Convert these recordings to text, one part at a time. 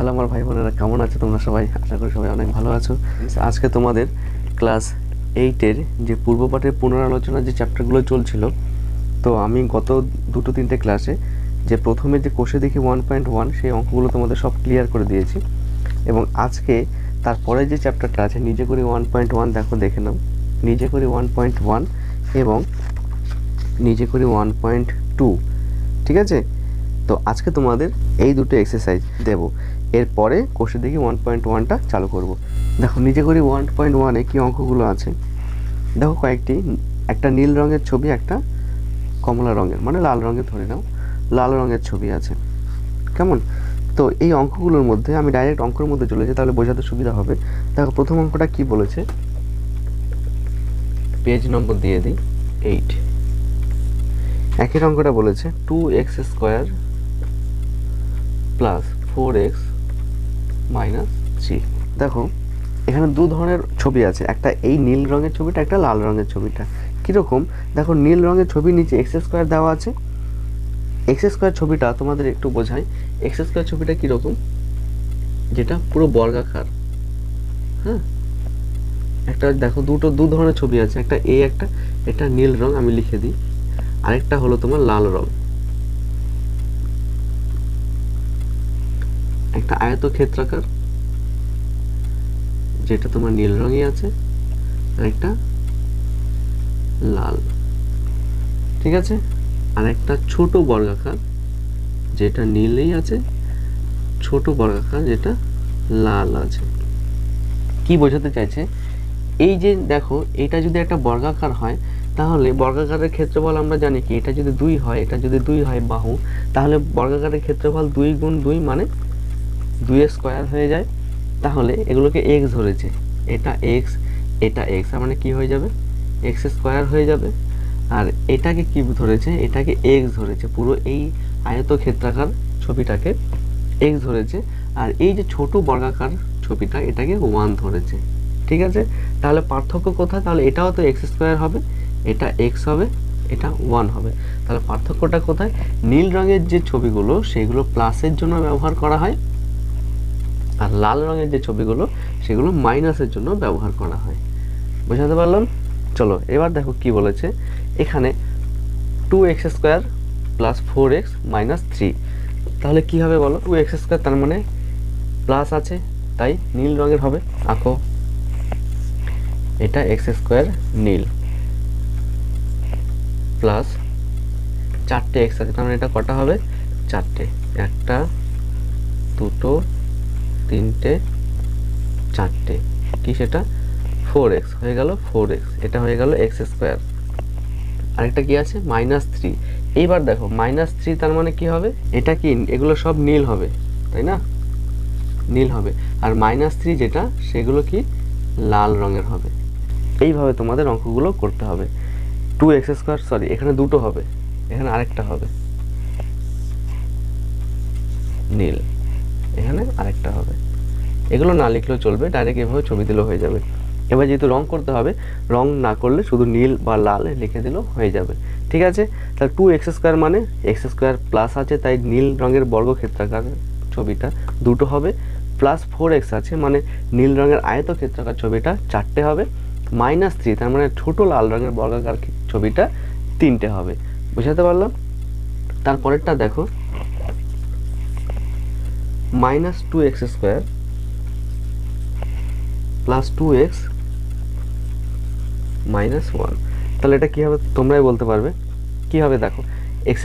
Hello আমার ভাই বোনেরা, কেমন আছো তোমরা সবাই? আশা করি সবাই অনেক ভালো আছো। আজকে তোমাদের ক্লাস 8-এর যে পূর্বপাঠের পুনরালোচনা যে চ্যাপ্টারগুলো চলছিল, তো আমি গত দুটো তিনটে ক্লাসে যে প্রথমে যে কোষে দেখি 1.1 সেই অঙ্কগুলো তোমাদের সব ক্লিয়ার করে দিয়েছি, এবং আজকে তারপরে যে চ্যাপ্টারটা আছে নিজে করি 1.1, দেখো দেখে নাও। নিজে করি 1.1 এবং নিজে করি 1.2, ঠিক আছে? তো আজকে তোমাদের এই দুটো এক্সারসাইজ দেব, এরপরে কোষে দেখি 1.1টা চালু করব। দেখো নিজে করি 1.1-এ কী অঙ্কগুলো আছে দেখো কয়েকটি। একটা নীল রঙের ছবি, একটা কমলা রঙের মানে লাল রঙের, ধরে নাও লাল রঙের ছবি আছে, কেমন? তো এই অঙ্কগুলোর মধ্যে আমি ডাইরেক্ট অঙ্কের মধ্যে চলে যাই, তাহলে বোঝাতে সুবিধা হবে। দেখো প্রথম অঙ্কটা কি বলেছে, পেজ নম্বর দিয়ে দিই 8। একই অঙ্কটা বলেছে 2x² প্লাস 4x মাইনাস 3। দেখো এখানে দু ধরনের ছবি আছে, একটা এই নীল রঙের ছবিটা, একটা লাল রঙের ছবিটা। কীরকম দেখো, নীল রঙের ছবির নিচে x² দেওয়া আছে। x² ছবিটা তোমাদের একটু বোঝাই। x² ছবিটা কীরকম, যেটা পুরো বর্গাকার। হ্যাঁ, একটা দেখো দু ধরনের ছবি আছে, একটা এটা নীল রং, আমি লিখে দিই, আরেকটা হলো তোমার লাল রং। একটা আয়তক্ষেত্রাকার যেটা তোমার নীল রঙই আছে, আর একটা লাল, ঠিক আছে? আর একটা ছোট বর্গাকার যেটা নীলেই আছে, ছোট বর্গাকার যেটা লাল আছে। কি বোঝাতে চাইছে, এই যে দেখো এটা যদি একটা বর্গাকার হয়, তাহলে বর্গাকারের ক্ষেত্রফল আমরা জানি কি, এটা যদি 2 হয়, এটা যদি 2 হয় বাহু, তাহলে বর্গাকারের ক্ষেত্রফল 2 গুণ 2 মানে 2² হয়ে যায়। তাহলে এগুলোকে x ধরেছে, এটা x, এটা x, মানে কি হয়ে যাবে, x² হয়ে যাবে। আর এটাকে কি ধরেছে, এটাকে x ধরেছে, পুরো এই আয়তক্ষেত্রাকার ছবিটাকে x ধরেছে। আর এই যে ছোট বর্গাকার ছবিটা, এটাকে 1 ধরেছে, ঠিক আছে? তাহলে পার্থক্য কোথায়? তাহলে এটাও তো x² হবে, এটা x হবে, এটা 1 হবে। তাহলে পার্থক্যটা কোথায়? নীল রঙের যে ছবিগুলো সেগুলো প্লাসের জন্য ব্যবহার করা হয়, আর লাল রঙের যে ছবিগুলো সেগুলো মাইনাসের জন্য ব্যবহার করা হয়। বোঝাতে পারলাম? চলো এবার দেখো কি বলেছে এখানে, 2x² প্লাস 4x মাইনাস 3। তাহলে কি হবে বলো? 2x² তার মানে প্লাস আছে, তাই নীল রঙের হবে। আঁকো, এটা x² নীল, প্লাস 4টে x আছে, তার মানে এটা কটা হবে? 4টে। 1টা 2টো 3টে 4টে, কি সেটা 4x হয়ে গেল, 4x, এটা হয়ে গেল x²। আরেকটা কি আছে, -3। এইবার দেখো -3 তার মানে কি হবে, এটা কি, এগুলো সব নীল হবে, তাই না? নীল হবে। আর -3 যেটা, সেগুলো কি লাল রঙের হবে। এইভাবে তোমাদের অঙ্কগুলো করতে হবে। 2x², সরি এখানে দুটো হবে, এখানে আরেকটা হবে নীল, এখানে আরেকটা হবে। এগুলো না লিখলেও চলবে, ডাইরেক্ট এভাবে ছবি দিলেও হয়ে যাবে। এবার যেহেতু রং করতে হবে, রং না করলে শুধু নীল বা লাল লিখে দিলেও হয়ে যাবে, ঠিক আছে? তাহলে 2x² মানে x² প্লাস আছে, তাই নীল রঙের বর্গক্ষেত্রাকার ছবিটা দুটো হবে, প্লাস 4x আছে মানে নীল রঙের আয়তক্ষেত্রাকার ছবিটা 4টে হবে, -3 তার মানে ছোট লাল রঙের বর্গাকার ছবিটা 3টে হবে। বুঝাতে পারলাম? তারপরেরটা দেখো, -2x² প্লাস 2x মাইনাস 1। তাহলে এটা কী হবে তোমরাই বলতে পারবে কী হবে। দেখো x²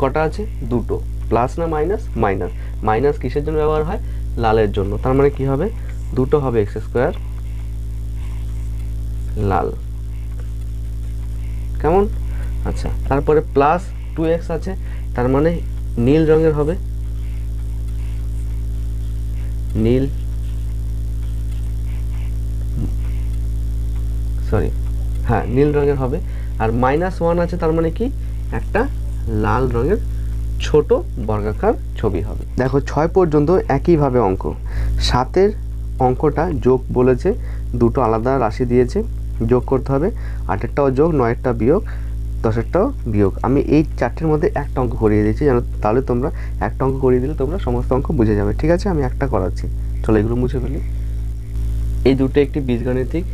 কটা আছে? দুটো, প্লাস না মাইনাস? মাইনাস। মাইনাস কিসের জন্য ব্যবহার হয়? লালের জন্য। তার মানে কি হবে, দুটো হবে x² লাল, কেমন? আচ্ছা, তারপরে প্লাস 2x আছে, তার মানে নীল রঙের হবে, নীল, সরি হ্যাঁ নীল রঙের হবে। আর -1 আছে, তার মানে কি একটা লাল রঙের ছোট বর্গাকার ছবি হবে। দেখো 6 পর্যন্ত একইভাবে অঙ্ক। 7-এর অঙ্কটা যোগ বলেছে, দুটো আলাদা রাশি দিয়েছে, যোগ করতে হবে। 8-এরটাও যোগ, 9-এরটা বিয়োগ, 10-এরটাও বিয়োগ। আমি এই 4টের মধ্যে একটা অঙ্ক করিয়ে দিয়েছি জানো, তাহলে তোমরা একটা অঙ্ক করিয়ে দিলে তোমরা সমস্ত অঙ্ক বুঝে যাবে। ঠিক আছে, আমি একটা করাচ্ছি, চলো এগুলো মুছে ফেলি। এই দুটো একটি বীজগাণিতিক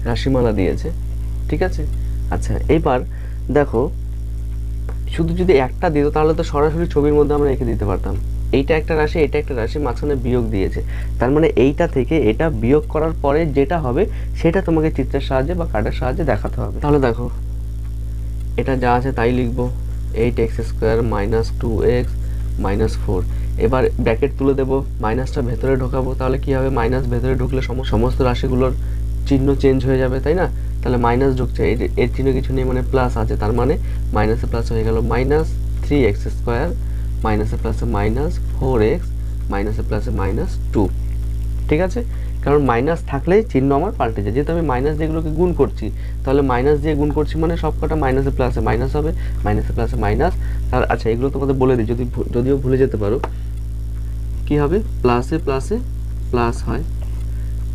রাশিমালা দিয়েছে, ঠিক আছে। আচ্ছা, এবার দেখো শুধু যদি একটা দিত তাহলে তো সরাসরি ছবির মধ্যে আমরা রেখে দিতে পারতাম। এইটা একটা রাশি, এটা একটা রাশি, মাঝখানে বিয়োগ দিয়েছে, তার মানে এইটা থেকে এটা বিয়োগ করার পরে যেটা হবে সেটা তোমাকে চিত্রের সাহায্যে বা কার্ডের সাহায্যে দেখাতে হবে। তাহলে দেখো এটা যা আছে তাই লিখবো, 8x² - 2x - 4। এবার ব্র্যাকেট তুলে দেবো, মাইনাসটা ভেতরে ঢোকাবো, তাহলে কি হবে, মাইনাস ভেতরে ঢুকলে সমস্ত রাশিগুলোর চিহ্ন চেঞ্জ হয়ে যাবে, তাই না। তাহলে মাইনাস ঢুকছে, এর চিহ্ন কিছু নেই, মানে প্লাস আছে, তার মানে মাইনাসে প্লাস হয়ে গেল, -3x² মাইনাসে প্লাসে -4x মাইনাসে প্লাসে -2। ঠিক আছে, কারণ মাইনাস থাকলেই চিহ্ন আমার পাল্টে যায়, যেহেতু আমি মাইনাস যেগুলোকে গুণ করছি, তাহলে মাইনাস দিয়ে গুণ করছি মানে সব কটা মাইনাসে প্লাসে মাইনাস হবে, মাইনাসে প্লাসে মাইনাস। আর আচ্ছা, এগুলো তোমাদের বলে দিই, যদিও ভুলে যেতে পারো, কি হবে, প্লাসে প্লাসে প্লাস হয়,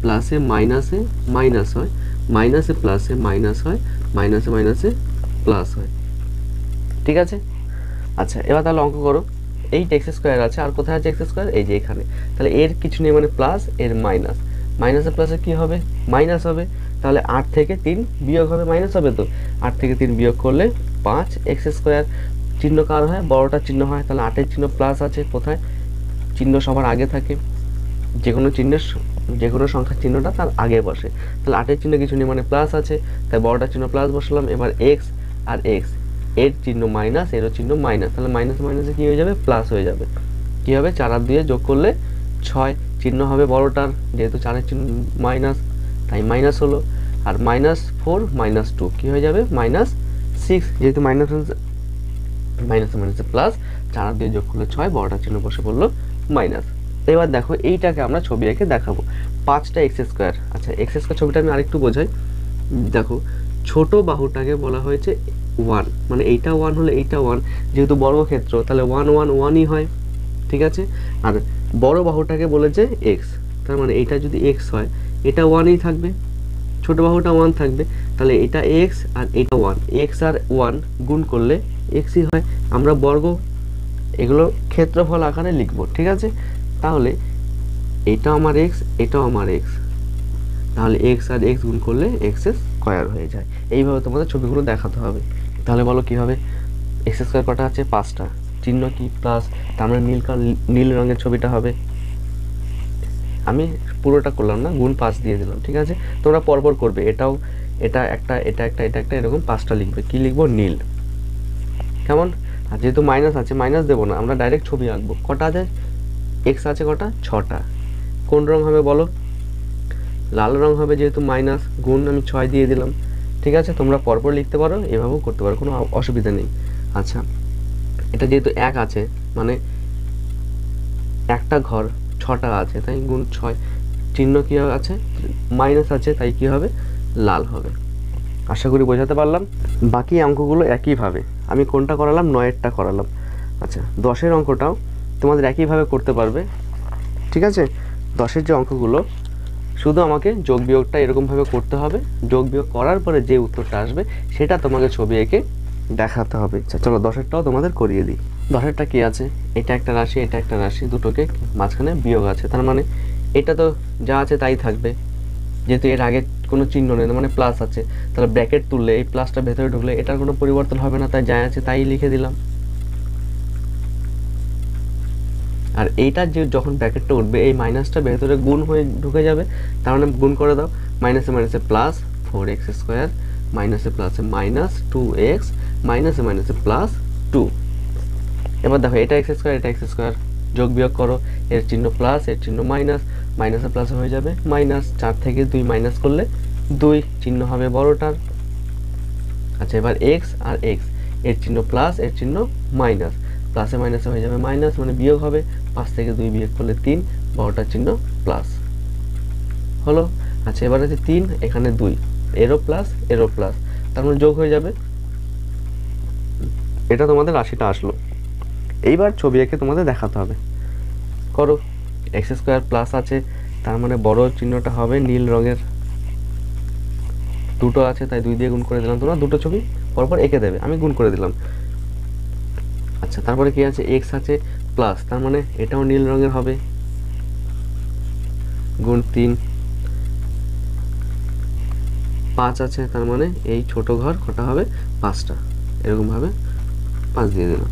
প্লাসে মাইনাসে মাইনাস হয়, মাইনাসে প্লাসে মাইনাস হয়, মাইনাসে মাইনাসে প্লাস হয়। ঠিক আছে, আচ্ছা এবার তাহলে অঙ্ক করো। 8x² আছে, আর কোথায় আছে x², এই যে এখানে, তাহলে এর কিছু নেই মানে প্লাস, এর মাইনাস, মাইনাসে প্লাসে কি হবে, মাইনাস হবে, তাহলে 8 থেকে 3 বিয়োগ হবে, মাইনাস হবে, তো 8 থেকে 3 বিয়োগ করলে 5x²। চিহ্ন কার হয়, বড়টার চিহ্ন হয়, তাহলে 8-এর চিহ্ন প্লাস আছে, কোথায়, চিহ্ন সবার আগে থাকে, যে কোনো সংখ্যার চিহ্নটা তার আগে বসে, তাহলে 8-এর চিহ্ন কিছু নেই মানে প্লাস আছে, তাই বড়টার চিহ্ন প্লাস বসালাম। এবার x আর x, এর চিহ্ন মাইনাস, এরও চিহ্ন মাইনাস, তাহলে মাইনাসে মাইনাসে কী হয়ে যাবে, প্লাস হয়ে যাবে। কী হবে, 4 আর 2 যোগ করলে 6, চিহ্ন হবে বড়টার, যেহেতু 4-এর চিহ্ন মাইনাস তাই মাইনাস হলো, আর -4 - 2 কী হয়ে যাবে, -6, যেহেতু মাইনাসে মাইনাসে প্লাস, 4 আর 2 যোগ করলে 6, বড়টার চিহ্ন বসে পড়লো মাইনাস। এবার দেখো এইটাকে আমরা ছবি এঁকে দেখাবো, 5টা x²। আচ্ছা, x² ছবিটা আমি আরেকটু বোঝাই, দেখো ছোট বাহুটাকে বলা হয়েছে 1, মানে এইটা 1 হলে এইটা 1, যেহেতু বর্গক্ষেত্র তাহলে 1 1 1ই হয়, ঠিক আছে। আর বড় বাহুটাকে বলেছে x, তার মানে এইটা যদি x হয় এটা 1ই থাকবে, ছোট বাহুটা 1 থাকবে, তাহলে এটা x আর এটা 1, x আর 1 গুণ করলে xই হয়। আমরা বর্গ এগুলো ক্ষেত্রফল আকারে লিখবো, ঠিক আছে। তাহলে এটা আমার x, এটাও আমার x, তাহলে x আর x গুণ করলে x² হয়ে যায়। এইভাবে তোমাদের ছবিগুলো দেখাতে হবে। তাহলে বলো কি হবে, x² কটা আছে, 5টা, চিহ্ন কি, প্লাস, তার মানে নীল রঙের ছবিটা হবে। আমি পুরোটা করলাম না, গুণ 5 দিয়ে দিলাম, ঠিক আছে। তোমরা পরপর করবে, এটা একটা, এটা একটা, এরকম 5টা লিখবে। কি লিখবো, নীল, কেমন। আর যেহেতু মাইনাস আছে, মাইনাস দেবো না, আমরা ডাইরেক্ট ছবি আঁকবো। কটা আছে, x আছে কটা, 6টা। কোন রং হবে বলো, লাল রং হবে, যেহেতু মাইনাস, গুণ আমি 6 দিয়ে দিলাম, ঠিক আছে। তোমরা পরপর লিখতে পারো, এভাবেও করতে পারো, কোনো অসুবিধা নেই। আচ্ছা, এটা যেহেতু 1 আছে, মানে একটা ঘর 6টা আছে, তাই গুণ 6, চিহ্ন কী আছে, মাইনাস আছে, তাই কি হবে, লাল হবে। আশা করি বোঝাতে পারলাম। বাকি অঙ্কগুলো একইভাবে, আমি কোনটা করালাম, 9-এরটা করালাম। আচ্ছা, 10-এর অঙ্কটাও তোমাদের একইভাবে করতে পারবে, ঠিক আছে। 10-এর যে অঙ্কগুলো, শুধু আমাকে যোগ বিয়োগটা এরকমভাবে করতে হবে, যোগ বিয়োগ করার পরে যে উত্তরটা আসবে সেটা তোমাকে ছবি এঁকে দেখাতে হবে। আচ্ছা চলো, 10-এরটাও তোমাদের করিয়ে দিই। 10-এরটা কি আছে, এটা একটা রাশি, এটা একটা রাশি, দুটোকে মাঝখানে বিয়োগ আছে, তার মানে এটা তো যা আছে তাই থাকবে, যেহেতু এর আগে কোনো চিহ্ন নেই, মানে প্লাস আছে, তাহলে ব্র্যাকেট তুললে এই প্লাসটা ভেতরে ঢুকলে এটার কোনো পরিবর্তন হবে না, তাই যা আছে তাই লিখে দিলাম। আর এইটার যে যখন ব্র্যাকেটটা উঠবে, এই মাইনাসটা ভেতরে গুণ হয়ে ঢুকে যাবে, তার মানে গুণ করে দাও, মাইনাসে মাইনাসে প্লাস 4x², মাইনাসে প্লাসে -2x, মাইনাসে মাইনাসে +2। এবার দেখো এটা x², এটা x², যোগ বিয়োগ করো, এর চিহ্ন প্লাস, এর চিহ্ন মাইনাস, মাইনাসে প্লাসে হয়ে যাবে মাইনাস, 4 থেকে 2 মাইনাস করলে 2, চিহ্ন হবে বড়টার। আচ্ছা, এবার x আর x, এর চিহ্ন প্লাস, এর চিহ্ন মাইনাস, প্লাসে মাইনাসে হয়ে যাবে মাইনাস, মানে বিয়োগ হবে, 5 থেকে 2 বিয়োগ করলে 3, বড়টার চিহ্ন প্লাস হলো। আচ্ছা, এবার আছে 3, এখানে 2, এরও প্লাস, এরও প্লাস, তার মানে যোগ হয়ে যাবে। এটা তোমাদের রাশিটা আসলো। এইবার ছবি এঁকে তোমাদের দেখাতে হবে, করো। x² প্লাস আছে, তার মানে বড় চিহ্নটা হবে নীল রঙের, দুটো আছে তাই 2 দিয়ে গুণ করে দিলাম। তোমরা দুটো ছবি পরপর এঁকে দেবে, আমি গুণ করে দিলাম। আচ্ছা, তারপরে কি আছে, এক্স আছে প্লাস, তার মানে এটাও নীল রঙের হবে, গুণ 3, 5 আছে, তার মানে এই ছোট ঘর কটা হবে, 5টা, এরকমভাবে 5 দিয়ে দিলাম।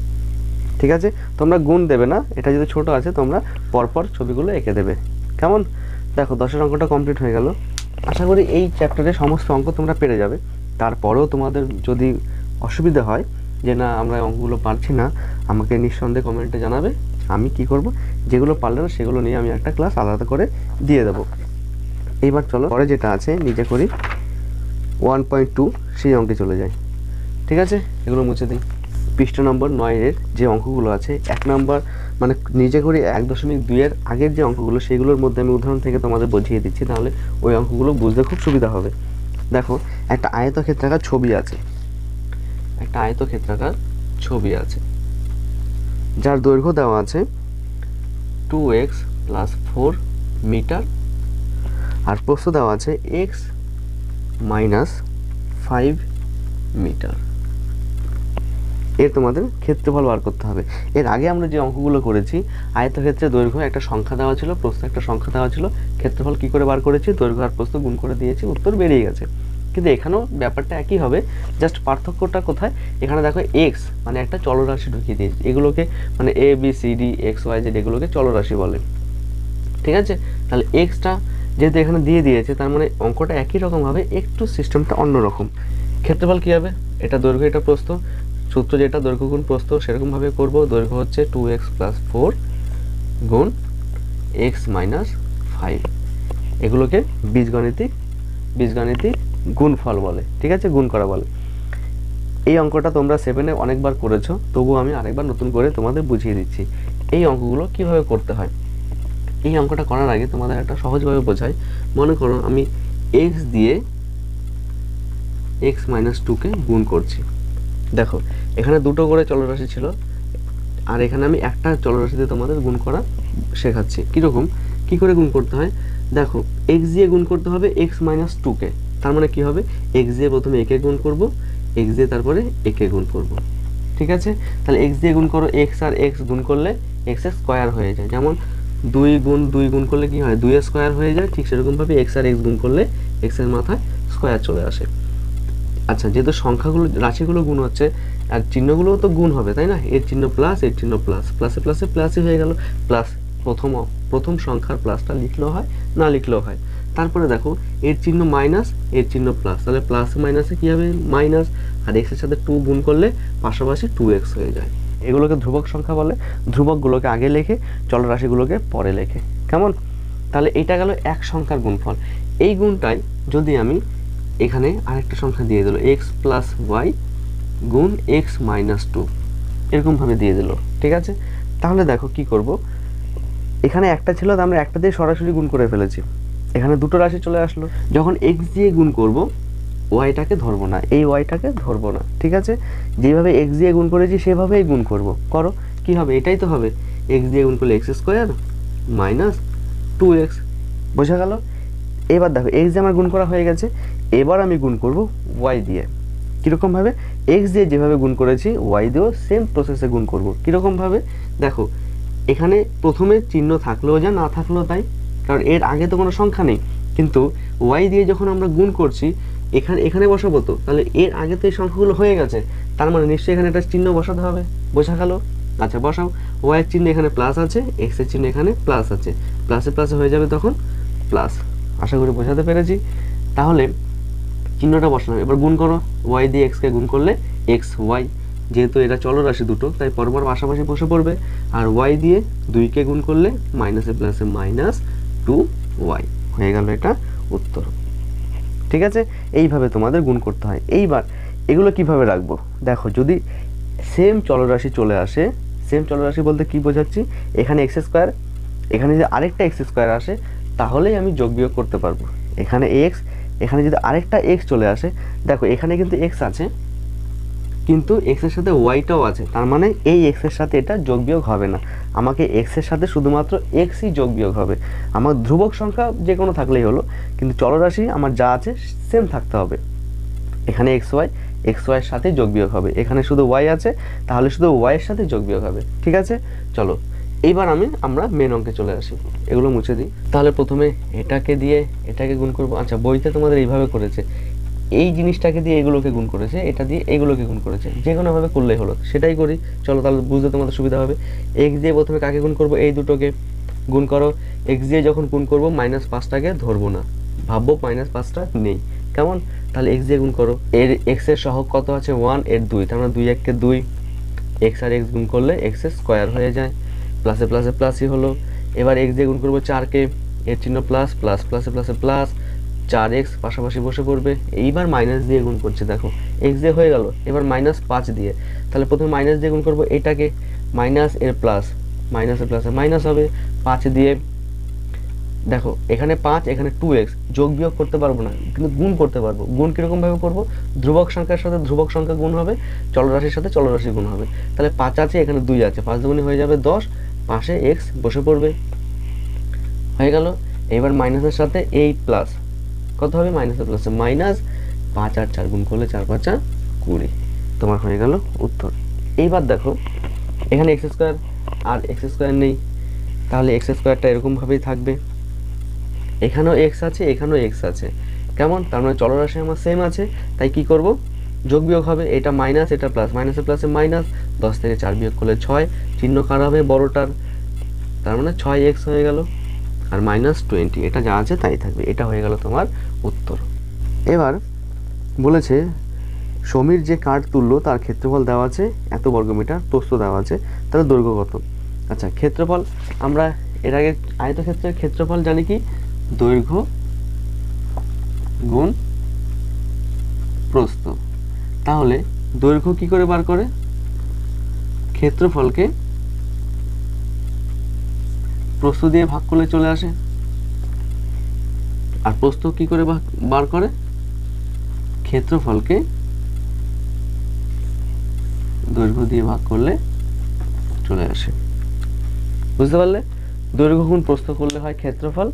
ঠিক আছে, তোমরা গুণ দেবে না, এটা যদি ছোট আছে তোমরা পরপর ছবিগুলো এঁকে দেবে। কেমন? দেখো 10এর অঙ্কটা কমপ্লিট হয়ে গেল। আশা করি এই চ্যাপ্টারে সমস্ত অঙ্ক তোমরা পেরে যাবে। তারপরেও তোমাদের যদি অসুবিধা হয় যে না আমরা অঙ্কগুলো পারছি না, আমাকে নিঃসন্দেহে কমেন্টে জানাবে। আমি কি করব, যেগুলো পারলে না সেগুলো নিয়ে আমি একটা ক্লাস আলাদা করে দিয়ে দেবো। এইবার চলো পরে যেটা আছে নিজে করি, 1.2 সেই অঙ্কে চলে যায়। ঠিক আছে, এগুলো মুছে দিই। পৃষ্ঠা নম্বর 9-এর যে অঙ্কগুলো আছে, 1 নম্বর মানে নিজে করি 1.2-এর আগের যে অঙ্কগুলো, সেগুলোর মধ্যে আমি উদাহরণ থেকে তোমাদের বুঝিয়ে দিচ্ছি, তাহলে ওই অঙ্কগুলো বুঝতে খুব সুবিধা হবে। দেখো, একটা আয়তক্ষেত্রাকার ছবি আছে, একটা আয়তক্ষেত্রাকার ছবি আছে যার দৈর্ঘ্য দেওয়া আছে 2x + 4 মিটার, আর প্রস্থ দেওয়া আছে x - 5 মিটার। এর তোমাদের ক্ষেত্রফল বার করতে হবে। এর আগে আমরা যে অঙ্কগুলো করেছি, আয়তক্ষেত্রের দৈর্ঘ্য একটা সংখ্যা দেওয়া ছিল, প্রস্থ একটা সংখ্যা দেওয়া ছিল, ক্ষেত্রফল কি করে বার করেছি, দৈর্ঘ্য আর প্রস্থ গুণ করে দিয়েছি, উত্তর বেরিয়ে গেছে। কিন্তু এখানেও ব্যাপারটা একই হবে, জাস্ট পার্থক্যটা কোথায়, এখানে দেখো এক্স মানে একটা চলরাশি ঢুকিয়ে দিয়েছি, এগুলোকে মানে A B C D X Y Z এগুলোকে চলরাশি বলে। ঠিক আছে, তাহলে এক্সটা যেহেতু এখানে দিয়ে দিয়েছে, তার মানে অঙ্কটা একই রকম হবে, একটু সিস্টেমটা অন্যরকম। ক্ষেত্রফল কী হবে, এটা দৈর্ঘ্য এটা প্রস্থ, সূত্র যেটা দৈর্ঘ্য গুণ প্রস্থ সেরকমভাবে করব। দৈর্ঘ্য হচ্ছে 2x + 4 গুণ x - 5, এগুলোকে বীজগাণিতিক গুণফল বলে। ঠিক আছে, গুণ করা বলে। এই অঙ্কটা তোমরা 7-এ অনেকবার করেছো, তবুও আমি আরেকবার নতুন করে তোমাদের বুঝিয়ে দিচ্ছি এই অঙ্কগুলো কিভাবে করতে হয়। এই অঙ্কটা করার আগে তোমাদের একটা সহজভাবে বোঝাই। মনে করো আমি x দিয়ে x - 2কে গুণ করছি। দেখো, এখানে দুটো করে চলরাশি ছিল, আর এখানে আমি একটা চলরাশিতে তোমাদের গুণ করা শেখাচ্ছি। কীরকম, কী করে গুণ করতে হয়, দেখো x দিয়ে গুণ করতে হবে x - 2কে, তার মানে কি হবে, x দিয়ে প্রথমে একে গুণ করব, x দিয়ে তারপরে একে গুণ করব। ঠিক আছে, তাহলে x দিয়ে গুণ করো, x আর x গুণ করলে x এর স্কোয়ার হয়ে যায়। যেমন 2 গুণ 2 গুণ করলে কি হয়, 2 এর স্কোয়ার হয়ে যায়, ঠিক সেরকমভাবে x আর x গুণ করলে x এর মাথায় স্কোয়ার চলে আসে। আচ্ছা, যেহেতু সংখ্যাগুলো রাশিগুলো গুণ হচ্ছে আর চিহ্নগুলোও তো গুণ হবে, তাই না, এর চিহ্ন প্লাস এর চিহ্ন প্লাস, প্লাসে প্লাসে প্লাসই হয়ে গেল, প্লাস প্রথম সংখ্যার প্লাসটা লিখলেও হয় না লিখলেও হয়। তারপরে দেখো এর চিহ্ন মাইনাস এর চিহ্ন প্লাস, তাহলে প্লাস মাইনাসে কী হবে, মাইনাস, আর এক্সের সাথে 2 গুণ করলে পাশাপাশি 2x হয়ে যায়। এগুলোকে ধ্রুবক সংখ্যা বলে, ধ্রুবকগুলোকে আগে লেখে, চলরাশিগুলোকে পরে লেখে। কেমন? তাহলে এটা গেল এক সংখ্যার গুণফল। এই গুণটাই যদি আমি এখানে আরেকটা সংখ্যা দিয়ে দিল x + y গুণ x - 2, এরকমভাবে দিয়ে দিল। ঠিক আছে, তাহলে দেখো কি করব, এখানে একটা ছিল, আমরা একটা দিয়ে সরাসরি গুণ করে ফেলেছি, এখানে দুটো রাশি চলে আসলো। যখন x দিয়ে গুণ করব, ওয়াইটাকে ধরবো না, এই ওয়াইটাকে ধরবো না। ঠিক আছে, যেভাবে x দিয়ে গুণ করেছি সেভাবেই গুণ করব। করো, কি হবে, এটাই তো হবে, x দিয়ে গুণ করলে x² - 2x, বোঝা গেল। এবার দেখো x দিয়ে আমার গুণ করা হয়ে গেছে, এবার আমি গুণ করব y দিয়ে। কীরকমভাবে, x দিয়ে যেভাবে গুণ করেছি y দিয়েও সেম প্রসেসে গুণ করব। কীরকমভাবে, দেখো এখানে প্রথমে চিহ্ন থাকলেও যা, না থাকলেও তাই, কারণ এর আগে তো কোনো সংখ্যা নেই, কিন্তু y দিয়ে যখন আমরা গুণ করছি এখানে বসাবো, তো তাহলে এর আগে তো এই সংখ্যাগুলো হয়ে গেছে, তার মানে নিশ্চয়ই এখানে একটা চিহ্ন বসাতে হবে। বোঝা গেল? আচ্ছা, বসাও, y এর চিহ্ন এখানে প্লাস আছে, x এর চিহ্ন এখানে প্লাস আছে, প্লাসে প্লাসে হয়ে যাবে তখন প্লাস। আশা করি বোঝাতে পেরেছি। তাহলে চিহ্নটা বসালাম, এবার গুণ করো, y দিয়ে x কে গুণ করলে x y, যেহেতু এটা চলরাশি দুটো তাই পরপর পাশাপাশি বসে পড়বে, আর y দিয়ে 2 কে গুণ করলে মাইনাসে প্লাসে -2y হয়ে গেল, এটা উত্তর। ঠিক আছে, এইভাবে তোমাদের গুণ করতে হয়। এইবার এগুলো কিভাবে রাখবো, দেখো যদি সেম চলরাশি চলে আসে, সেম চলরাশি বলতে কি বোঝাচ্ছি, এখানে x², এখানে যদি আরেকটা x² আসে তাহলেই আমি যোগ বিয়োগ করতে পারবো। এখানে x, এখানে যদি আরেকটা x চলে আসে, দেখো এখানে কিন্তু x আছে, কিন্তু x এর সাথে ওয়াইটাও আছে, তার মানে এই x এর সাথে এটা যোগ বিয়োগ হবে না, আমাকে x এর সাথে শুধুমাত্র xই যোগ বিয়োগ হবে। আমার ধ্রুবক সংখ্যা যে কোনো থাকলেই হলো, কিন্তু চলরাশি আমার যা আছে সেম থাকতে হবে। এখানে xy, এক্স ওয়াইয়ের সাথে যোগ বিয়োগ হবে। এখানে শুধু ওয়াই আছে, তাহলে শুধু ওয়াইয়ের সাথে যোগ বিয়োগ হবে। ঠিক আছে, চলো এইবার আমরা মেন অঙ্কে চলে আসি, এগুলো মুছে দিই। তাহলে প্রথমে এটাকে দিয়ে এটাকে গুণ করবো। আচ্ছা, বইতে তোমাদের এইভাবে করেছে, এই জিনিসটাকে দিয়ে এগুলোকে গুণ করেছে, এটা দিয়ে এগুলোকে গুণ করেছে, যে কোনোভাবে করলেই হলো, সেটাই করি। চলো তাহলে বুঝতে তোমাদের সুবিধা হবে। এক্স দিয়ে প্রথমে কাকে গুণ করবো? এই দুটোকে গুণ করো। এক্স দিয়ে যখন গুণ করবো -5টাকে ধরবো না, ভাববো -5টা নেই, কেমন? তাহলে এক্স দিয়ে গুণ করো। এর এক্সের সহগ কত আছে? 1, এর 2, তার মানে 2 1 2, এক্স আর এক্স গুণ করলে এক্স স্কোয়ার হয়ে যায়, প্লাসে প্লাসে প্লাসই হলো। এবার এক্স দিয়ে গুণ করবো 4কে, এর চিহ্ন প্লাস, প্লাস প্লাসে প্লাসে প্লাস, 4x পাশাপাশি বসে পড়বে। এইবার মাইনাস দিয়ে গুণ করছে, দেখো এক্স দিয়ে হয়ে গেল, এবার -5 দিয়ে। তাহলে প্রথমে মাইনাস দিয়ে গুণ করবো এটাকে, মাইনাস এর প্লাস, মাইনাসের প্লাসে মাইনাস হবে, 5 দিয়ে। দেখো এখানে 5, এখানে 2x, যোগ বিয়োগ করতে পারবো না, কিন্তু গুণ করতে পারবো। গুণ কীরকমভাবে করবো? ধ্রুবক সংখ্যার সাথে ধ্রুবক সংখ্যা গুণ হবে, চলরাশির সাথে চলরাশি গুণ হবে। তাহলে 5 আছে, এখানে 2 আছে, 5 দুগুণে হয়ে যাবে 10, পাশে x বসে পড়বে, হয়ে গেল। এবার মাইনাসের সাথে এই প্লাস, কত হবে? মাইনাসের প্লাসে মাইনাস, 5 আর 4 গুণ করলে 4 5 20, তোমার হয়ে গেল উত্তর। এইবার দেখো এখানে এক্স স্কোয়ার আর এক্স স্কোয়ার নেই, তাহলে এক্স স্কোয়ারটা এরকমভাবেই থাকবে। এখানেও এক্স আছে, এখানেও এক্স আছে, কেমন? তার মানে চলরাশি আমার সেম আছে, তাই কি করব? যোগ বিয়োগ হবে, এটা মাইনাস এটা প্লাস, মাইনাসের প্লাসে মাইনাস, 10 থেকে 4 বিয়োগ করলে 6, চিহ্ন কার হবে? বড়টার, তার মানে 6x হয়ে গেল, আর -20, এটা যা আছে তাই থাকবে। এটা হয়ে গেল তোমার উত্তর। এবার বলেছে সমীর যে কাঠ তুললো তার ক্ষেত্রফল দেওয়া আছে এত বর্গমিটার, প্রস্থ দেওয়া আছে, তাহলে দৈর্ঘ্য কত? আচ্ছা, ক্ষেত্রফল আমরা এর আগে আয়তক্ষেত্রের ক্ষেত্রফল জানি কি? দৈর্ঘ্য গুণ প্রস্থ। তাহলে দৈর্ঘ্য কি করে বার করে? ক্ষেত্রফলকে প্রস্থ দিয়ে ভাগ করলে চলে আসে। আর প্রস্থ কি করে বার করে? ক্ষেত্রফলকে দৈর্ঘ্য দিয়ে ভাগ করলে চলে আসে। বুঝতে পারলে? দৈর্ঘ্য গুণ প্রস্থ করলে হয় ক্ষেত্রফল,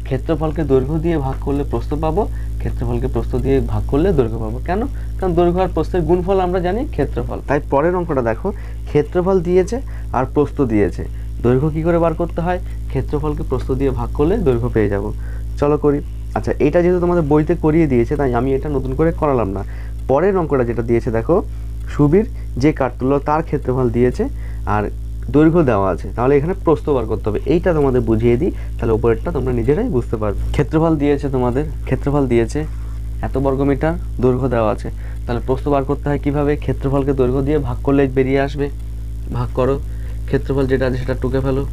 ক্ষেত্রফলকে দৈর্ঘ্য দিয়ে ভাগ করলে প্রস্থ পাবো, ক্ষেত্রফলকে প্রস্থ দিয়ে ভাগ করলে দৈর্ঘ্য পাবো। কেন? কারণ দৈর্ঘ্য আর প্রস্থের গুণফল আমরা জানি ক্ষেত্রফল। তাই পরের অঙ্কটা দেখো, ক্ষেত্রফল দিয়েছে আর প্রস্থ দিয়েছে, দৈর্ঘ্য কি করে বার করতে হয়? ক্ষেত্রফলকে প্রস্থ দিয়ে ভাগ করলে দৈর্ঘ্য পেয়ে যাব। চলো করি। আচ্ছা, এটা যেহেতু তোমাদের বইতে করিয়ে দিয়েছে, তাই আমি এটা নতুন করে করালাম না। পরের অঙ্কটা যেটা দিয়েছে দেখো, সুবীর যে কাঠ তুললো তার ক্ষেত্রফল দিয়েছে আর দৈর্ঘ্য দেওয়া আছে, তাহলে এখানে প্রস্থ বার করতে হবে। এইটা তোমাদের বুঝিয়ে দিই, তাহলে উপরেরটা তোমরা নিজেরাই বুঝতে পারবে। ক্ষেত্রফল দিয়েছে, তোমাদের ক্ষেত্রফল দিয়েছে এত বর্গমিটার, দৈর্ঘ্য দেওয়া আছে, তাহলে প্রস্থ বার করতে হয় কিভাবে? ক্ষেত্রফলকে দৈর্ঘ্য দিয়ে ভাগ করলে বেরিয়ে আসবে। ভাগ করো, ক্ষেত্রফল যেটা আছে সেটা টুকে ফেলো,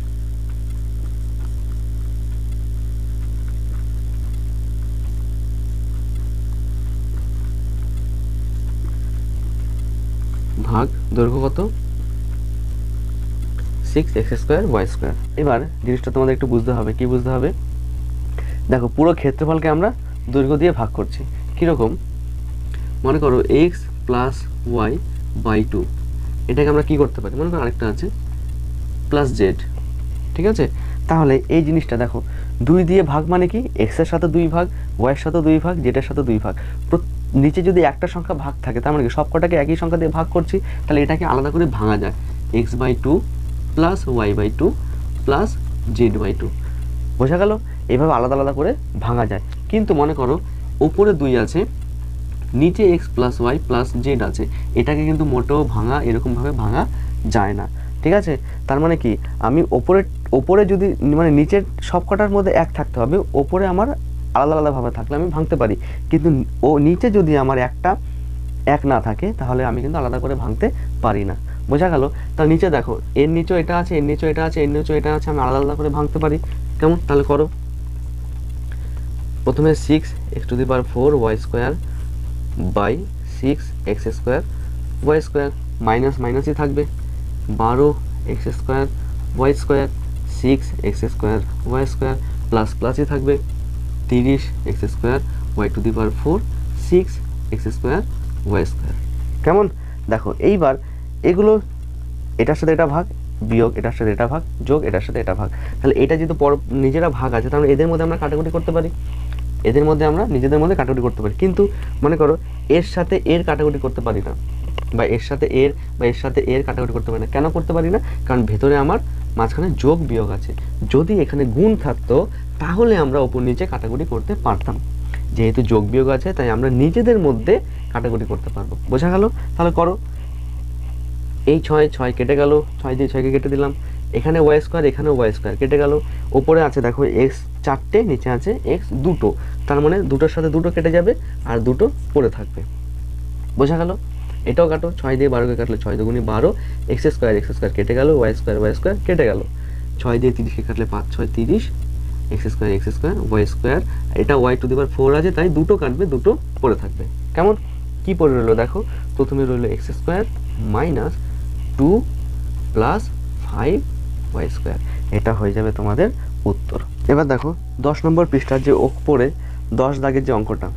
ভাগ দৈর্ঘ্য কত? 6x² y²। এবার জিনিসটা তোমাদের একটু বুঝতে হবে। কি বুঝতে হবে? দেখো পুরো ক্ষেত্রফলকে আমরা দৈর্ঘ্য দিয়ে ভাগ করছি। কীরকম? মনে করো x + y/2, এটাকে আমরা কি করতে পারি? মনে করো আরেকটা আছে +z, ঠিক আছে? তাহলে এই জিনিসটা দেখো, 2 দিয়ে ভাগ মানে কি? x এর সাথে 2 ভাগ, y এর সাথে 2 ভাগ, z এর সাথে 2 ভাগ। নিচে যদি একটা সংখ্যা ভাগ থাকে, তার মানে কি সবকটাকে একই সংখ্যা দিয়ে ভাগ করছি, তাহলে এটাকে আলাদা করে ভাঙা যায়, x/2 + y/2 + z/2। বোঝা গেল? এইভাবে আলাদা আলাদা করে ভাঙা যায়। কিন্তু মনে করো ওপরে 2 আছে, নিচে x + y + z আছে, এটাকে কিন্তু মোটেও এরকমভাবে ভাঙা যায় না। ঠিক আছে? তার মানে কি, আমি ওপরে যদি মানে নিচের সবকটার মধ্যে এক থাকতে হবে, ওপরে আমার আলাদা আলাদাভাবে থাকলে আমি ভাঙতে পারি, কিন্তু নিচে যদি আমার একটা এক না থাকে, তাহলে আমি কিন্তু আলাদা করে ভাঙতে পারি না। বোঝা গেল? তার নিচে দেখো, এর নিচেও এটা আছে, এর নিচেও এটা আছে, এর নিচেও এটা আছে, আমি আলাদা আলাদা করে ভাঙতে পারি। কেমন? তাহলে করো। প্রথমে 6x⁴ y² / 6x² y², minus মাইনাসই থাকবে, 12x² y², 6x² y² plus প্লাসই থাকবে, 30x² y⁴ 6x² y²। কেমন? দেখো এইবার এগুলো এটার সাথে এটা ভাগ, বিয়োগ এটার সাথে এটা ভাগ, যোগ এটার সাথে এটা ভাগ। তাহলে এটা যেহেতু নিজেরা ভাগ আছে, তাহলে এদের মধ্যে আমরা কাটাকুটি করতে পারি। এদের মধ্যে আমরা নিজেদের মধ্যে কাটাকুটি করতে পারি, কিন্তু মনে করো এর সাথে এর কাটাকুটি করতে পারি না, বা এর সাথে এর বা এর সাথে এর কাটাকুটি করতে পারি না। কেন করতে পারি না? কারণ ভেতরে আমার মাঝখানে যোগ বিয়োগ আছে। যদি এখানে গুণ থাকতো তাহলে আমরা ওপর নিচে কাটাকুটি করতে পারতাম। যেহেতু যোগ বিয়োগ আছে তাই আমরা নিজেদের মধ্যে কাটাকুটি করতে পারবো। বোঝা গেল? তাহলে করো, এই 6 কেটে গেল, 6 দিয়ে 6কে কেটে দিলাম, এখানে ওয়াই স্কোয়ার, এখানেও ওয়াই স্কোয়ার কেটে গেল, ওপরে আছে দেখো এক্স 4টে, নিচে আছে এক্স 2টো, তার মানে দুটোর সাথে দুটো কেটে যাবে আর দুটো পড়ে থাকবে। বোঝা গেল? এটাও কাটো, 6 দিয়ে 12কে কাটলে 6 দুগুণে 12, এক্স স্কোয়ার কেটে গেল, ওয়াই স্কোয়ার কেটে গেল, 6 দিয়ে 30কে কাটলে 5 6 30, এক্স স্কোয়ার ওয়াই স্কোয়ার, এটা ওয়াই টু দি পাওয়ার 4 আছে তাই দুটো কাটবে, দুটো পড়ে থাকবে। কেমন কি পড়ে রইলো দেখো, প্রথমে রইলো x square minus 2 plus 5 y square, এটা হয়ে যাবে তোমাদের উত্তর। এবার দেখো 10 নম্বর পৃষ্ঠার যে ওপরে 10 দাগের যে অঙ্কটা,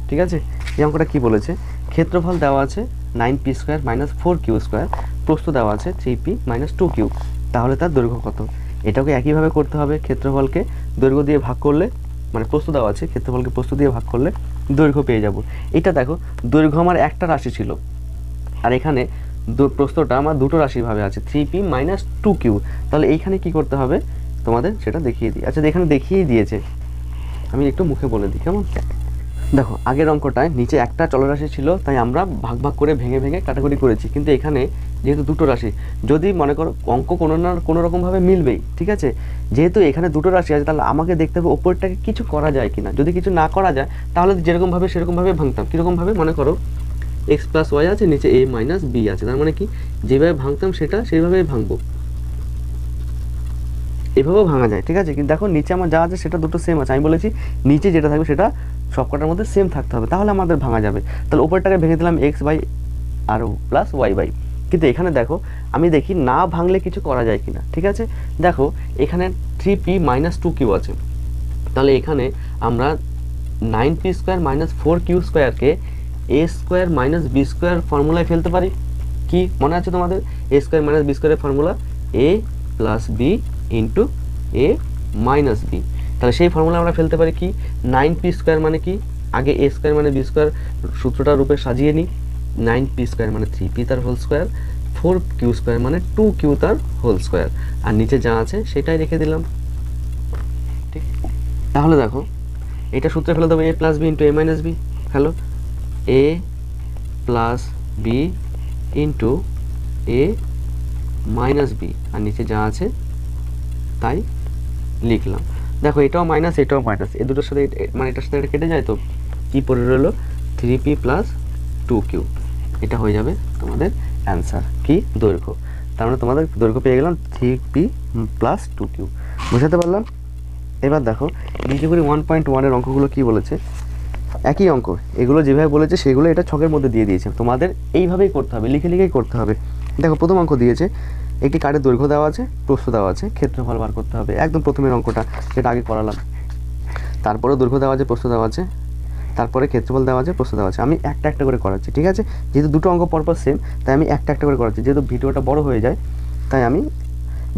ঠিক আছে, এই অঙ্কটা কি বলেছে, ক্ষেত্রফল দেওয়া আছে 9p square minus 4q square, প্রস্থ দেওয়া আছে 3p মাইনাস 2q, তাহলে তার দৈর্ঘ্য কত? এটাকে একইভাবে করতে হবে, ক্ষেত্রফলকে দৈর্ঘ্য দিয়ে ভাগ করলে, মানে প্রস্থ দেওয়া আছে, ক্ষেত্রফলকে প্রস্থ দিয়ে ভাগ করলে দৈর্ঘ্য পেয়ে যাব। এটা দেখো দৈর্ঘ্য আমার একটা রাশি ছিল, আর এখানে প্রস্থটা আমার দুটো রাশিভাবে আছে 3p মাইনাস 2q, তাহলে এইখানে কি করতে হবে তোমাদের সেটা দেখিয়ে দিই। আচ্ছা এখানে দেখিয়েই দিয়েছে, আমি একটু মুখে বলে দিই কেমন। দেখো আগের অঙ্কটায় নিচে একটা চলরাশি ছিল তাই আমরা ভাগ ভাগ করে ভেঙে ভেঙে কাটাকুটি করেছি, কিন্তু এখানে যেহেতু দুটো রাশি, যদি মনে করো অঙ্ক কোনো না কোনো রকমভাবে মিলবেই, ঠিক আছে, যেহেতু এখানে দুটো রাশি আছে তাহলে আমাকে দেখতে হবে ওপরটাকে কিছু করা যায় কিনা, যদি কিছু না করা যায় তাহলে যেরকমভাবে সেরকমভাবে ভাঙতাম। কীরকমভাবে? মনে করো এক্স প্লাস ওয়াই আছে, নিচে এ মাইনাস বি আছে, তার মানে কি যেভাবে ভাঙতাম সেটা সেইভাবেই ভাঙবো, এভাবেও ভাঙা যায়, ঠিক আছে, কিন্তু দেখো নিচে আমার যা আছে সেটা দুটো সেম আছে, আমি বলেছি নিচে যেটা থাকবে সেটা সবকটার মধ্যে সেম থাকতে হবে, তাহলে আমাদের ভাঙা যাবে। তাহলে উপরটাকে ভেঙে দিলাম এক্স বাই আর প্লাস ওয়াই বাই, কিন্তু এখানে দেখো আমি দেখি না ভাঙলে কিছু করা যায় কিনা, ঠিক আছে। দেখো এখানে 3p মাইনাস 2q আছে, তাহলে এখানে আমরা 9p স্কোয়ার মাইনাস 4q স্কোয়ারকে এ স্কোয়ার মাইনাস বি স্কোয়ার ফর্মুলায় ফেলতে পারি। কি মনে আছে তোমাদের? এ স্কোয়ার মাইনাস বি স্কোয়ারের formula A plus b into a minus B, তাহলে সেই ফর্মুলা আমরা ফেলতে পারি কি 9p স্কোয়ার মানে কি, আগে এ স্কোয়ার মানে বি স্কোয়ার সূত্রটা রূপে সাজিয়ে নিই, 9p স্কোয়ার মানে 3p তার হোল স্কোয়ার, 4q স্কোয়ার মানে 2q তার হোল স্কোয়ার, আর নিচে যা আছে সেটাই রেখে দিলাম। ঠিক, তাহলে দেখো এটা সূত্রে ফেলে দেবো এ plus b into a minus B, hello A plus b into a minus B, আর নিচে যা আছে তাই লিখলাম। দেখো এটাও মাইনাস এটাও মাইনাস, এই দুটোর সাথে মানে এটার সাথে এটা কেটে যায়, তো কি পড়ে রইলো 3p প্লাস 2q, এটা হয়ে যাবে তোমাদের অ্যান্সার কি দৈর্ঘ্য। তার মানে তোমাদের দৈর্ঘ্য পেয়ে গেলাম 3p প্লাস 2q। বুঝাতে পারলাম? এবার দেখো নিচে করে 1.1 এর অঙ্কগুলো কি বলেছে, একই অঙ্ক, এগুলো যেভাবে বলেছে সেগুলো এটা ছকের মধ্যে দিয়ে দিয়েছে, তোমাদের এইভাবেই করতে হবে, লিখে লিখেই করতে হবে। দেখো প্রথম অঙ্ক দিয়েছে, একটি কার্ডের দৈর্ঘ্য দেওয়া আছে, প্রস্থ দেওয়া আছে, ক্ষেত্রফল বার করতে হবে, একদম প্রথমের অঙ্কটা যেটা আগে করালাম। তারপরে দৈর্ঘ্য দেওয়া আছে, প্রস্থ দেওয়া আছে, তারপরে ক্ষেত্রফল দেওয়া আছে, প্রস্থ দেওয়া আছে। আমি একটা একটা করে করাচ্ছি, ঠিক আছে, যেহেতু দুটো অঙ্ক পরপর সেম তাই আমি একটা একটা করে করাচ্ছি, যেহেতু ভিডিওটা বড় হয়ে যায় তাই আমি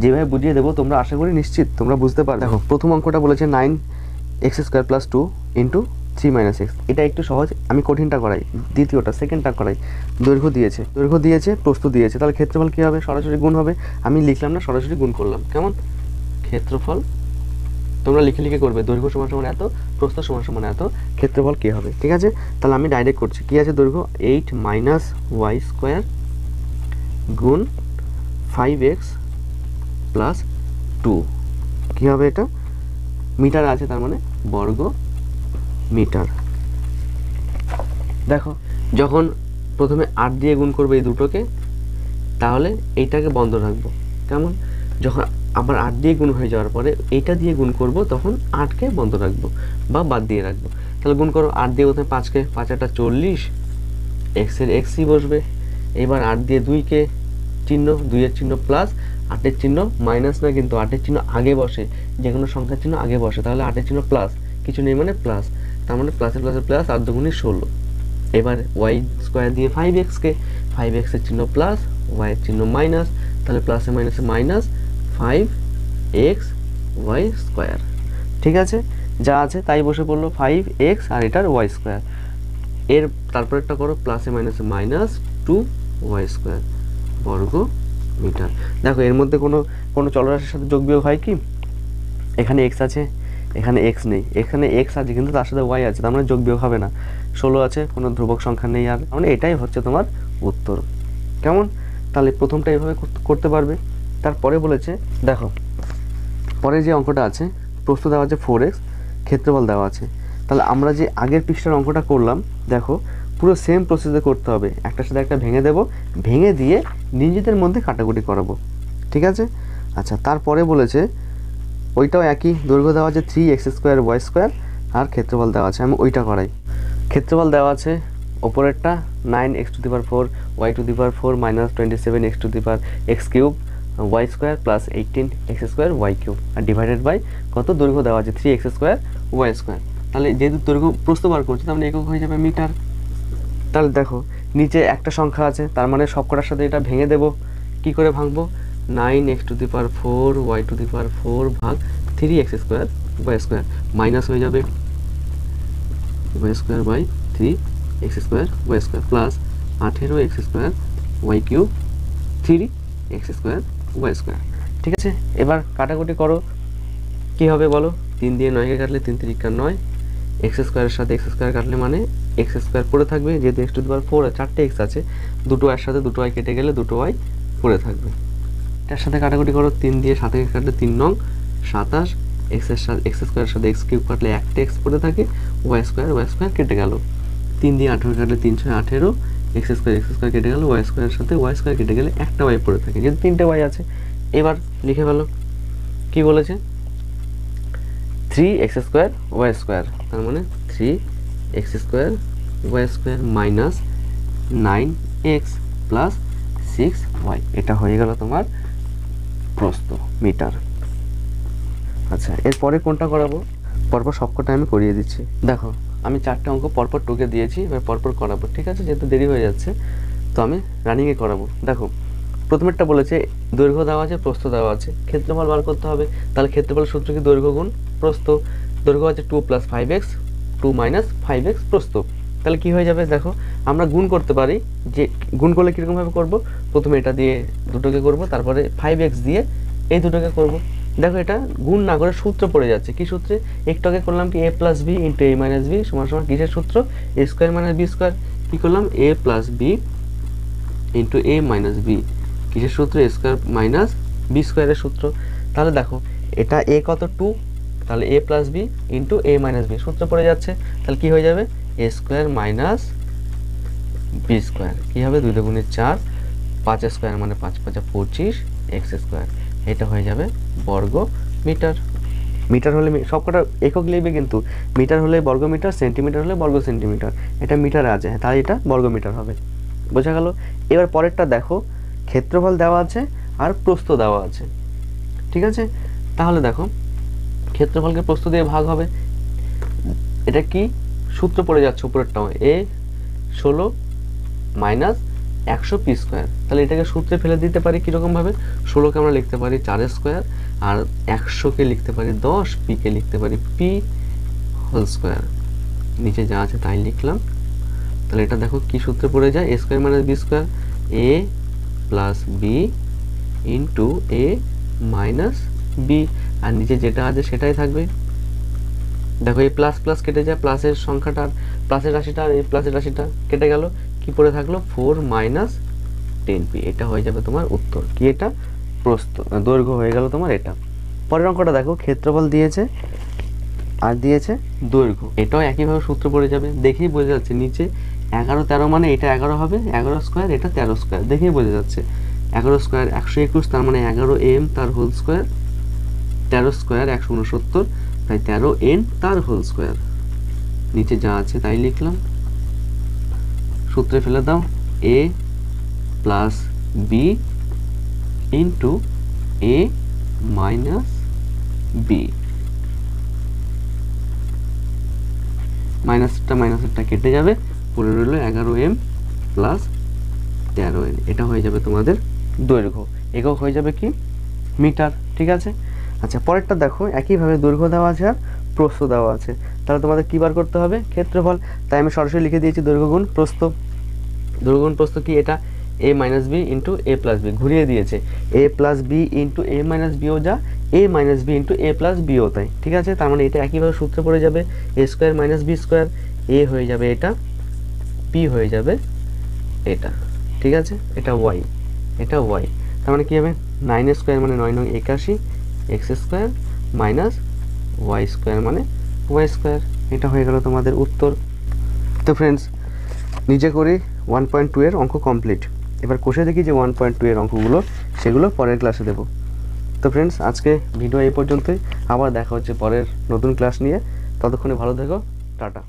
যেভাবে বুঝিয়ে দেবো তোমরা আশা করি নিশ্চিত তোমরা বুঝতে পারবে। দেখো প্রথম অঙ্কটা বলেছে 9x square plus 2 into 3 minus x, এটা একটু সহজ, আমি কঠিনটা করাই, দ্বিতীয়টা সেকেন্ডটা করাই। দৈর্ঘ্য দিয়েছে, প্রস্থ দিয়েছে, তাহলে ক্ষেত্রফল কী হবে? সরাসরি গুণ হবে, আমি লিখলাম না, সরাসরি গুণ করলাম। কেমন? ক্ষেত্রফল তোমরা লিখে লিখে করবে, দৈর্ঘ্য সমান সমান এত, প্রস্থ সমান সমান এত, ক্ষেত্রফল কী হবে, ঠিক আছে। তাহলে আমি ডাইরেক্ট করছি, কী আছে দৈর্ঘ্য 8 মাইনাস ওয়াই স্কোয়ার গুণ 5x প্লাস 2, কী হবে এটা? মিটার আছে তার মানে বর্গ মিটার। দেখো যখন প্রথমে 8 দিয়ে গুণ করবে এই দুটোকে, তাহলে এইটাকে বন্ধ রাখবো। কেমন? যখন আবার 8 দিয়ে গুণ হয়ে যাওয়ার পরে এইটা দিয়ে গুণ করব তখন 8কে বন্ধ রাখবো বা বাদ দিয়ে রাখবো। তাহলে গুণ করো, 8 দিয়ে প্রথমে 5কে, 5 × 40, এক্সের এক্সই বসবে। এবার 8 দিয়ে 2কে চিহ্ন, 2-এর চিহ্ন প্লাস, 8-এর চিহ্ন মাইনাস না, কিন্তু 8-এর চিহ্ন আগে বসে, যে কোনো সংখ্যার চিহ্ন আগে বসে, তাহলে 8-এর চিহ্ন প্লাস, কিছু নেই মানে প্লাস, তার মানে প্লাসের প্লাসের প্লাস, 8 দুগুণে 16। এবার ওয়াই স্কোয়ার দিয়ে 5xকে, 5xের চিহ্ন প্লাস, ওয়াইয়ের চিহ্ন মাইনাস, তাহলে প্লাসে মাইনাসে মাইনাস 5x ওয়াই স্কোয়ার, ঠিক আছে। যা আছে তাই বসে পড়লো 5x আর এটার ওয়াই স্কোয়ার। এর তারপরেরটা করো প্লাসে মাইনাসে মাইনাস 2y² বর্গ মিটার। দেখো এর মধ্যে কোনো চলরাশির সাথে যোগ বিয়োগ হয় কি? এখানে x আছে, এখানে x নেই, এখানে x আছে কিন্তু তার সাথে y আছে, তার মানে যোগ বিয়োগ হবে না। 16 আছে, কোনো ধ্রুবক সংখ্যা নেই, আর মানে এটাই হচ্ছে তোমার উত্তর। কেমন? তাহলে প্রথমটা এইভাবে করতে পারবে। তারপরে বলেছে দেখো পরে যে অঙ্কটা আছে, প্রস্থ দেওয়া আছে 4x, ক্ষেত্রফল দেওয়া আছে। তাহলে আমরা যে আগের পৃষ্ঠার অঙ্কটা করলাম, দেখো পুরো সেম প্রসেসে করতে হবে। একটার সাথে একটা ভেঙে দেব, ভেঙে দিয়ে নিজেদের মধ্যে কাটাকুটি করাবো, ঠিক আছে? আচ্ছা, তারপরে বলেছে ওইটাও একই, দৈর্ঘ্য দেওয়া আছে 3x² y² আর ক্ষেত্রফল দেওয়া আছে। আমি ওইটা করাই। ক্ষেত্রফল দেওয়া আছে ওপরেরটা 9x⁴ y⁴ minus 27x⁴ y² plus 18x² y³ আর ডিভাইডেড বাই কত? দৈর্ঘ্য দেওয়া আছে 3x² y²। তাহলে যেহেতু দৈর্ঘ্য প্রস্থ বার করছে, তার মানে একক হয়ে যাবে মিটার। তাহলে দেখো নিচে একটা সংখ্যা আছে, তার মানে সবকটার সাথে এটা ভেঙে দেব। কি করে ভাঙবো? 9x⁴ y⁴ ভাগ 3x² y² মাইনাস হয়ে যাবে y² by 3x² y² plus 18x² y³ 3x² y²। ঠিক আছে, এবার কাটাকুটি করো। কি হবে বলো? 3 দিয়ে 9কে কাটলে 3 3 9, x² এর সাথে x² কাটলে মানে x² পড়ে থাকবে, যেহেতু x⁴ আর 4টে x আছে, দুটো y এর সাথে দুটো y কেটে গেলে দুটো y পড়ে থাকবে। এটার সাথে কাটাকুটি করো, 3 দিয়ে 7কে কাটলে 3 9 27, x² এর সাথে x³ কাটলে একটা x পড়ে থাকে, y² কেটে গেল। 3 দিয়ে 18 কাটলে 3 6 18, x² কেটে গেল, y² এর সাথে y² কেটে গেলে একটা y পড়ে থাকে, যেহেতু 3টে y আছে। এবার লিখে ফেলো। কি বলেছে? 3x² y², তার মানে 3x² y² minus 9x plus 6y। এটা হয়ে গেল তোমার প্রস্থ মিটার। আচ্ছা, এরপরে কোনটা করাবো? পরপর সবকটা আমি করিয়ে দিচ্ছি। দেখো আমি 4টে অঙ্ক পরপর টুকে দিয়েছি, এবার পরপর করাবো, ঠিক আছে? যেহেতু দেরি হয়ে যাচ্ছে তো আমি রানিংয়ে করাবো। দেখো প্রথমেরটা বলেছে দৈর্ঘ্য দেওয়া আছে, প্রস্থ দেওয়া আছে, ক্ষেত্রফল বার করতে হবে। তাহলে ক্ষেত্রফলের সূত্র কি? দৈর্ঘ্য গুণ প্রস্থ। দৈর্ঘ্য আছে 2 + 5x, 2 - 5x প্রস্থ। তাহলে কি হয়ে যাবে? দেখো আমরা গুণ করতে পারি, যে গুণ করলে কীরকমভাবে করব? প্রথমে এটা দিয়ে দুটোকে করব, তারপরে 5x দিয়ে এই দুটোকে করব। দেখো এটা গুণ না করে সূত্র পড়ে যাচ্ছে। কি সূত্রে? একটু আগে করলাম কি a + b × a - b সমান সমান কিসের সূত্র? a² - b²। কি করলাম? a + b × a - b কিসের সূত্র? a² - b² এর সূত্র। তাহলে দেখো এটা a কত? 2, তাহলে a + b × a - b সূত্র পড়ে যাচ্ছে। তাহলে কি হয়ে যাবে? a² - b²। কি হবে? 2 × 4, 5² মানে 5 × 5 = 25 x²। এটা হয়ে যাবে বর্গ মিটার। মিটার হলে সবকটা একক লিখবে, কিন্তু মিটার হলে বর্গ মিটার, সেন্টিমিটার হলে বর্গ সেন্টিমিটার। এটা মিটারে আছে, তাই এটা বর্গ মিটার হবে। বোঝা গেল? এবার পরেরটা দেখো, ক্ষেত্রফল দেওয়া আছে আর প্রস্থ দেওয়া আছে, ঠিক আছে? তাহলে দেখো ক্ষেত্রফলকে প্রস্থ দিয়ে ভাগ হবে। এটা কি সূত্র পড়ে যাচ্ছে উপরেরটাও? a 16 - 100 p²। তাহলে এটাকে সূত্রে ফেলে দিতে পারি কীরকমভাবে? 16কে আমরা লিখতে পারি 4² আর 100কে লিখতে পারি 10, p-কে লিখতে পারি p²। নিচে যা আছে তাই লিখলাম। তাহলে এটা দেখো কি সূত্রে পড়ে যায়? a² - b², a + b × a - b, আর নিচে যেটা আছে সেটাই থাকবে। দেখো এই প্লাস প্লাস কেটে যায়, প্লাসের সংখ্যাটা, প্লাসের রাশিটা আর এই প্লাসের রাশিটা কেটে গেল। কি পড়ে থাকলো? 4 - 10p। এটা হয়ে যাবে তোমার উত্তর। কি? এটা প্রস্থ, দৈর্ঘ্য হয়ে গেল তোমার এটা। পরের অঙ্কটা দেখো, ক্ষেত্রফল দিয়েছে আর দিয়েছে দৈর্ঘ্য। এটাও একইভাবে সূত্র পড়ে যাবে। দেখেই বোঝা যাচ্ছে নিচে 11 13 মানে এটা 11 হবে, 11², এটা 13²। দেখেই বোঝা যাচ্ছে 11² 121, তার মানে 11m তার হোল স্কোয়ার, 13² 169, তাই 13n তার হোল স্কোয়ার। নিচে যা আছে তাই লিখলাম। সূত্রে ফেলে দাও, a + b × a - b। মাইনাসটা কেটে যাবে, পড়ে রইল 11m + 13n। এটা হয়ে যাবে তোমাদের দৈর্ঘ্য। একক হয়ে যাবে কি? মিটার। ঠিক আছে। আচ্ছা, পরেরটা দেখো একইভাবে দৈর্ঘ্য দেওয়া আছে আর প্রস্থ দেওয়া আছে, তাহলে তোমাদের কী বার করতে হবে? ক্ষেত্রফল। তাই আমি সরাসরি লিখে দিয়েছি দৈর্ঘ্য গুণ প্রস্থ। দৈর্ঘ্য গুণ প্রস্থ কি? এটা a minus b into a plus b, ঘুরিয়ে দিয়েছে a plus b into a minus বিও যা a minus b into a plus বিও তাই, ঠিক আছে? তার মানে এটা একইভাবে সূত্রে পড়ে যাবে এ স্কোয়ার মাইনাস বি স্কোয়ার, এ হয়ে যাবে এটা, বি হয়ে যাবে এটা, ঠিক আছে? এটা ওয়াই, এটা ওয়াই। তার মানে কী হবে? 9 স্কোয়ার মানে 9 9 81, x square minus y square মানে ওয়াই স্কোয়ার। এটা হয়ে গেল তোমাদের উত্তর। তো ফ্রেন্ডস, নিজে করে 1.2 এর অঙ্ক কমপ্লিট। এবার কষে দেখি যে 1.2 এর অঙ্কগুলো, সেগুলো পরের ক্লাসে দেবো। তো ফ্রেন্ডস, আজকে ভিডিও এই পর্যন্তই। আবার দেখা হচ্ছে পরের নতুন ক্লাস নিয়ে। ততক্ষণে ভালো থেকো, টাটা।